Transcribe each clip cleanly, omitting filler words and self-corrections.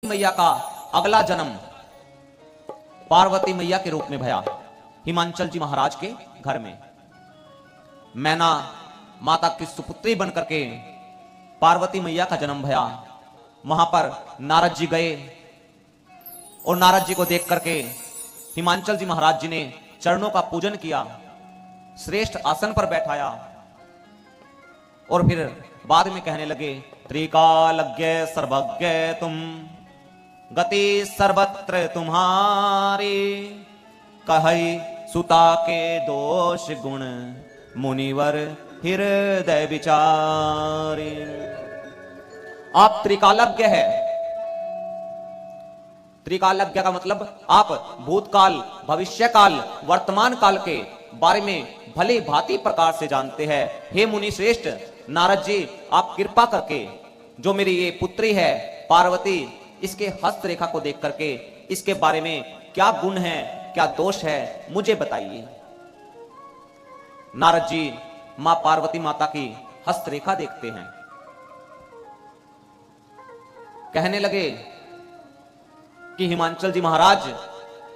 मैया का अगला जन्म पार्वती मैया के रूप में भया हिमांचल जी महाराज के घर में। मैना माता की सुपुत्री बनकर के पार्वती मैया का जन्म भया। वहां पर नारद जी गए और नारद जी को देख करके हिमांचल जी महाराज जी ने चरणों का पूजन किया, श्रेष्ठ आसन पर बैठाया और फिर बाद में कहने लगे, त्रिकालज्ञ सर्वज्ञ तुम, गति सर्वत्र तुम्हारी, कहई सुता के दोष गुण, मुनिवर हृदय विचारे। आप त्रिकालज्ञ है। त्रिकालज्ञ का मतलब आप भूतकाल, भविष्य काल, वर्तमान काल के बारे में भली भांति प्रकार से जानते हैं। हे मुनि श्रेष्ठ नारद जी, आप कृपा करके जो मेरी ये पुत्री है पार्वती, इसके हस्तरेखा को देख करके इसके बारे में क्या गुण है, क्या दोष है, मुझे बताइए। नारद जी मां पार्वती माता की हस्तरेखा देखते हैं, कहने लगे कि हिमांचल जी महाराज,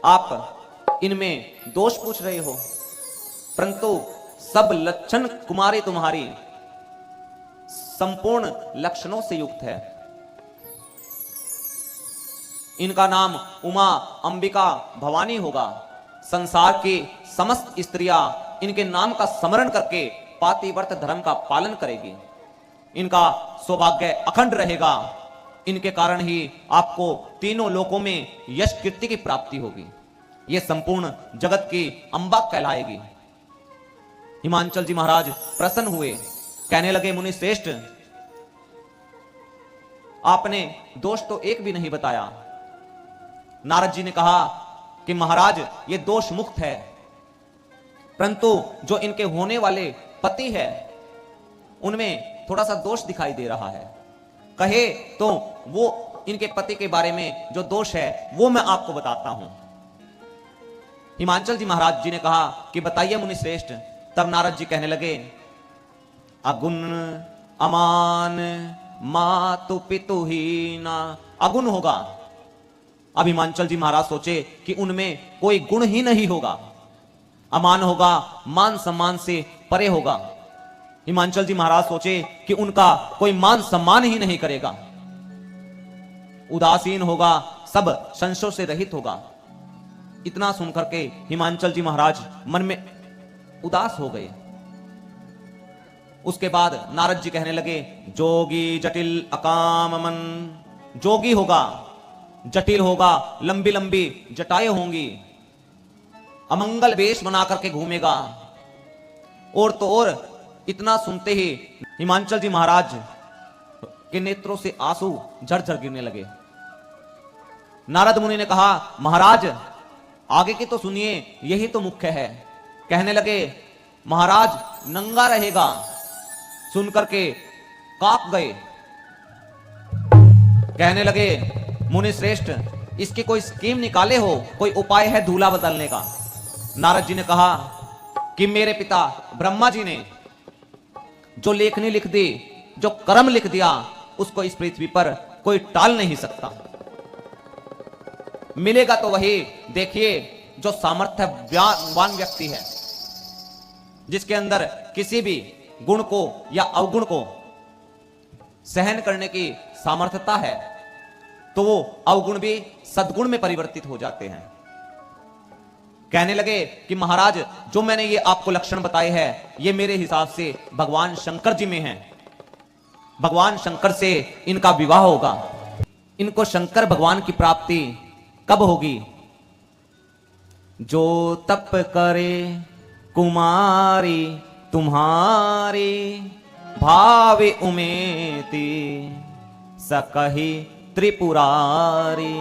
आप इनमें दोष पूछ रहे हो, परंतु सब लक्षण कुमारी तुम्हारी संपूर्ण लक्षणों से युक्त है। इनका नाम उमा, अंबिका, भवानी होगा। संसार की समस्त स्त्रियां इनके नाम का स्मरण करके पातिव्रत धर्म का पालन करेगी। इनका सौभाग्य अखंड रहेगा। इनके कारण ही आपको तीनों लोकों में यश कीर्ति की प्राप्ति होगी। यह संपूर्ण जगत की अंबा कहलाएगी। हिमांचल जी महाराज प्रसन्न हुए, कहने लगे, मुनि श्रेष्ठ, आपने दोष तो एक भी नहीं बताया। नारद जी ने कहा कि महाराज, ये दोष मुक्त है, परंतु जो इनके होने वाले पति है उनमें थोड़ा सा दोष दिखाई दे रहा है। कहे तो वो इनके पति के बारे में जो दोष है वो मैं आपको बताता हूं। हिमांचल जी महाराज जी ने कहा कि बताइए मुनि श्रेष्ठ। तब नारद जी कहने लगे, अगुण अमान मातु पितु हीना। अगुण होगा। अब हिमांचल जी महाराज सोचे कि उनमें कोई गुण ही नहीं होगा। अमान होगा, मान सम्मान से परे होगा। हिमांचल जी महाराज सोचे कि उनका कोई मान सम्मान ही नहीं करेगा। उदासीन होगा, सब संशय से रहित होगा। इतना सुनकर के हिमांचल जी महाराज मन में उदास हो गए। उसके बाद नारद जी कहने लगे, जोगी जटिल अकाम मन। जोगी होगा, जटिल होगा, लंबी लंबी जटाएं होंगी, अमंगल वेश बना करके घूमेगा। और तो और इतना सुनते ही हिमांचल जी महाराज के नेत्रों से आंसू झरझर गिरने लगे। नारद मुनि ने कहा, महाराज आगे की तो सुनिए, यही तो मुख्य है। कहने लगे, महाराज नंगा रहेगा। सुनकर के कांप गए। कहने लगे, मुनि श्रेष्ठ, इसकी कोई स्कीम निकाले हो, कोई उपाय है दूल्हा बदलने का। नारद जी ने कहा कि मेरे पिता ब्रह्मा जी ने जो लेखनी लिख दी, जो कर्म लिख दिया, उसको इस पृथ्वी पर कोई टाल नहीं सकता। मिलेगा तो वही, देखिए, जो सामर्थ्यवान व्यक्ति है, जिसके अंदर किसी भी गुण को या अवगुण को सहन करने की सामर्थ्यता है, तो वो अवगुण भी सद्गुण में परिवर्तित हो जाते हैं। कहने लगे कि महाराज, जो मैंने ये आपको लक्षण बताए हैं, ये मेरे हिसाब से भगवान शंकर जी में हैं। भगवान शंकर से इनका विवाह होगा। इनको शंकर भगवान की प्राप्ति कब होगी? जो तप करे कुमारी तुम्हारी, भावे उमेती सकही त्रिपुरारी।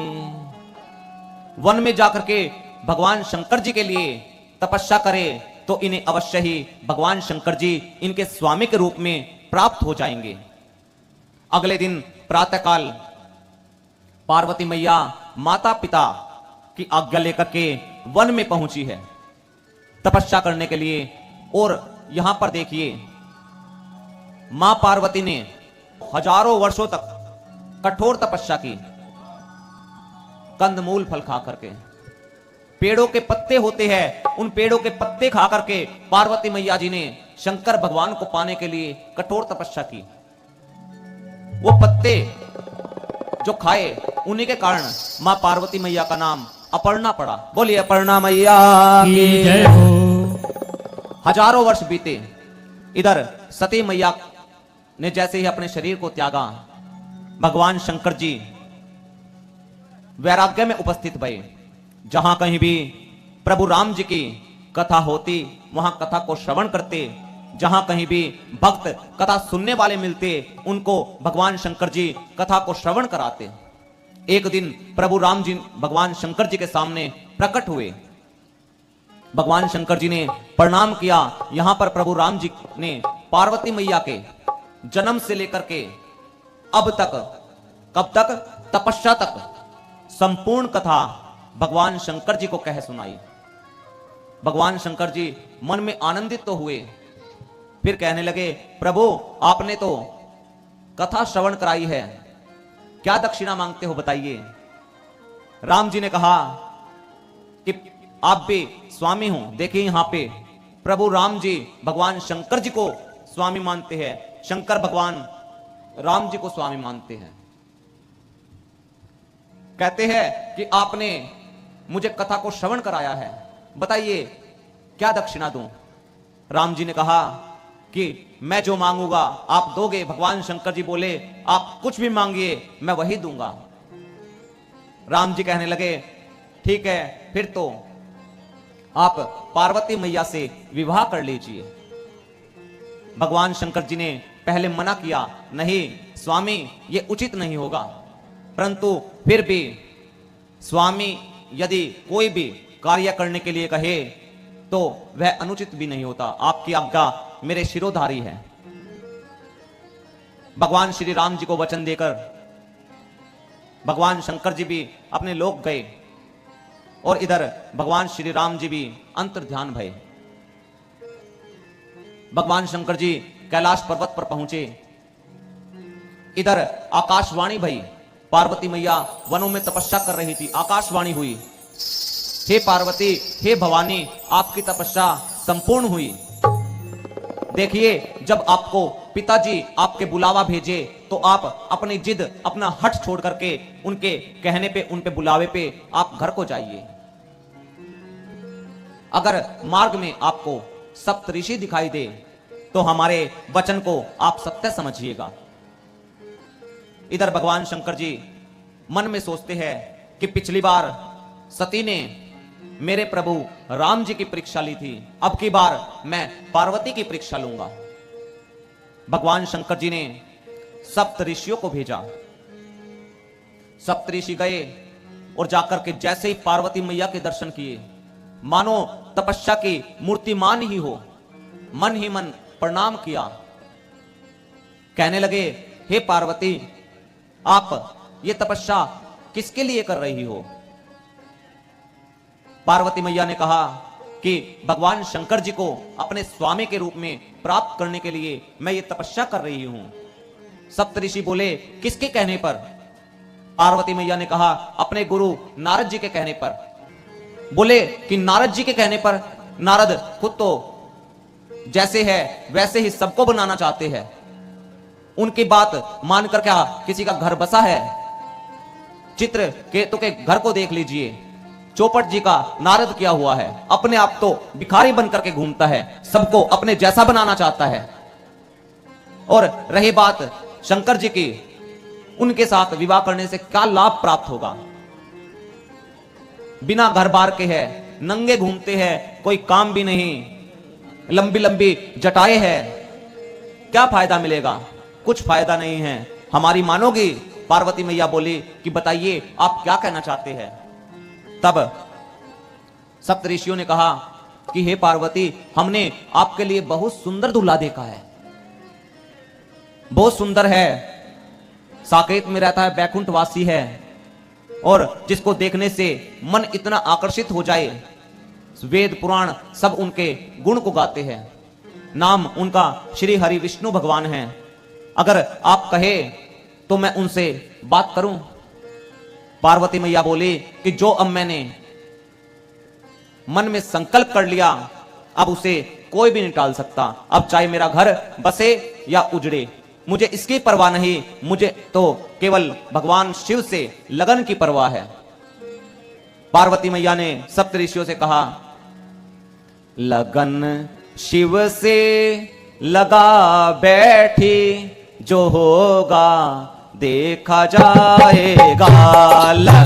वन में जाकर के भगवान शंकर जी के लिए तपस्या करे तो इन्हें अवश्य ही भगवान शंकर जी इनके स्वामी के रूप में प्राप्त हो जाएंगे। अगले दिन प्रातःकाल पार्वती मैया माता पिता की आज्ञा लेकर के वन में पहुंची है तपस्या करने के लिए। और यहां पर देखिए, मां पार्वती ने हजारों वर्षों तक कठोर तपस्या की, कंदमूल फल खा करके। पेड़ों के पत्ते होते हैं, उन पेड़ों के पत्ते खा करके पार्वती मैया जी ने शंकर भगवान को पाने के लिए कठोर तपस्या की। वो पत्ते जो खाए, उन्हीं के कारण मां पार्वती मैया का नाम अपर्णा पड़ा। बोलिए अपर्णा मैया की जय हो। हजारों वर्ष बीते, इधर सती मैया ने जैसे ही अपने शरीर को त्यागा, भगवान शंकर जी वैराग्य में उपस्थित भये। जहां कहीं भी प्रभु राम जी की कथा होती, वहां कथा को श्रवण करते। जहां कहीं भी भक्त कथा सुनने वाले मिलते, उनको भगवान शंकर जी कथा को श्रवण कराते। एक दिन प्रभु राम जी भगवान शंकर जी के सामने प्रकट हुए। भगवान शंकर जी ने प्रणाम किया। यहां पर प्रभु राम जी ने पार्वती मैया के जन्म से लेकर के अब तक, कब तक, तपस्या तक संपूर्ण कथा भगवान शंकर जी को कह सुनाई। भगवान शंकर जी मन में आनंदित तो हुए, फिर कहने लगे, प्रभु आपने तो कथा श्रवण कराई है, क्या दक्षिणा मांगते हो बताइए। राम जी ने कहा कि आप भी स्वामी हो। देखिए यहां पे प्रभु राम जी भगवान शंकर जी को स्वामी मानते हैं, शंकर भगवान राम जी को स्वामी मानते हैं। कहते हैं कि आपने मुझे कथा को श्रवण कराया है, बताइए क्या दक्षिणा दूं। राम जी ने कहा कि मैं जो मांगूंगा आप दोगे। भगवान शंकर जी बोले, आप कुछ भी मांगिए मैं वही दूंगा। राम जी कहने लगे, ठीक है, फिर तो आप पार्वती मैया से विवाह कर लीजिए। भगवान शंकर जी ने पहले मना किया, नहीं स्वामी ये उचित नहीं होगा, परंतु फिर भी स्वामी यदि कोई भी कार्य करने के लिए कहे तो वह अनुचित भी नहीं होता। आपकी आज्ञा मेरे शिरोधारी है। भगवान श्री राम जी को वचन देकर भगवान शंकर जी भी अपने लोक गए और इधर भगवान श्री राम जी भी अंतर्ध्यान भये। भगवान शंकर जी कैलाश पर्वत पर पहुंचे। इधर आकाशवाणी भई। पार्वती मैया वनों में तपस्या कर रही थी। आकाशवाणी हुई, हे पार्वती, हे भवानी, आपकी तपस्या संपूर्ण हुई। देखिए जब आपको पिताजी आपके बुलावा भेजे तो आप अपनी जिद, अपना हठ छोड़ करके उनके कहने पे, उनके बुलावे पे आप घर को जाइए। अगर मार्ग में आपको सप्तऋषि दिखाई दे तो हमारे वचन को आप सत्य समझिएगा। इधर भगवान शंकर जी मन में सोचते हैं कि पिछली बार सती ने मेरे प्रभु राम जी की परीक्षा ली थी, अब की बार मैं पार्वती की परीक्षा लूंगा। भगवान शंकर जी ने सप्तऋषियों को भेजा। सप्तऋषि गए और जाकर के जैसे ही पार्वती मैया के दर्शन किए, मानो तपस्या की मूर्तिमान ही हो, मन ही मन प्रणाम किया। कहने लगे, हे पार्वती, आप ये तपस्या किसके लिए कर रही हो। पार्वती मैया ने कहा कि भगवान शंकर जी को अपने स्वामी के रूप में प्राप्त करने के लिए मैं ये तपस्या कर रही हूं। सप्तऋषि बोले, किसके कहने पर। पार्वती मैया ने कहा, अपने गुरु नारद जी के कहने पर। बोले कि नारद जी के कहने पर। नारद खुद तो जैसे है वैसे ही सबको बनाना चाहते हैं, उनकी बात मानकर क्या किसी का घर बसा है। चित्र केतु के घर को देख लीजिए, चौपट जी का नारद किया हुआ है। अपने आप तो भिखारी बनकर के घूमता है, सबको अपने जैसा बनाना चाहता है। और रही बात शंकर जी की, उनके साथ विवाह करने से क्या लाभ प्राप्त होगा। बिना घर बार के है, नंगे घूमते हैं, कोई काम भी नहीं, लंबी लंबी जटाएं है, क्या फायदा मिलेगा। कुछ फायदा नहीं है। हमारी मानोगी। पार्वती मैया बोली कि बताइए आप क्या कहना चाहते हैं। तब सप्तऋषियों ने कहा कि हे पार्वती, हमने आपके लिए बहुत सुंदर दूल्हा देखा है, बहुत सुंदर है, साकेत में रहता है, बैकुंठ वासी है, और जिसको देखने से मन इतना आकर्षित हो जाए, वेद पुराण सब उनके गुण को गाते हैं। नाम उनका श्री हरि विष्णु भगवान है। अगर आप कहे तो मैं उनसे बात करूं। पार्वती मैया बोली कि जो अब मैंने मन में संकल्प कर लिया, अब उसे कोई भी नहीं टाल सकता। अब चाहे मेरा घर बसे या उजड़े, मुझे इसकी परवाह नहीं, मुझे तो केवल भगवान शिव से लगन की परवाह है। पार्वती मैया ने सप्त ऋषियों से कहा, लगन शिव से लगा बैठी, जो होगा देखा जाएगा।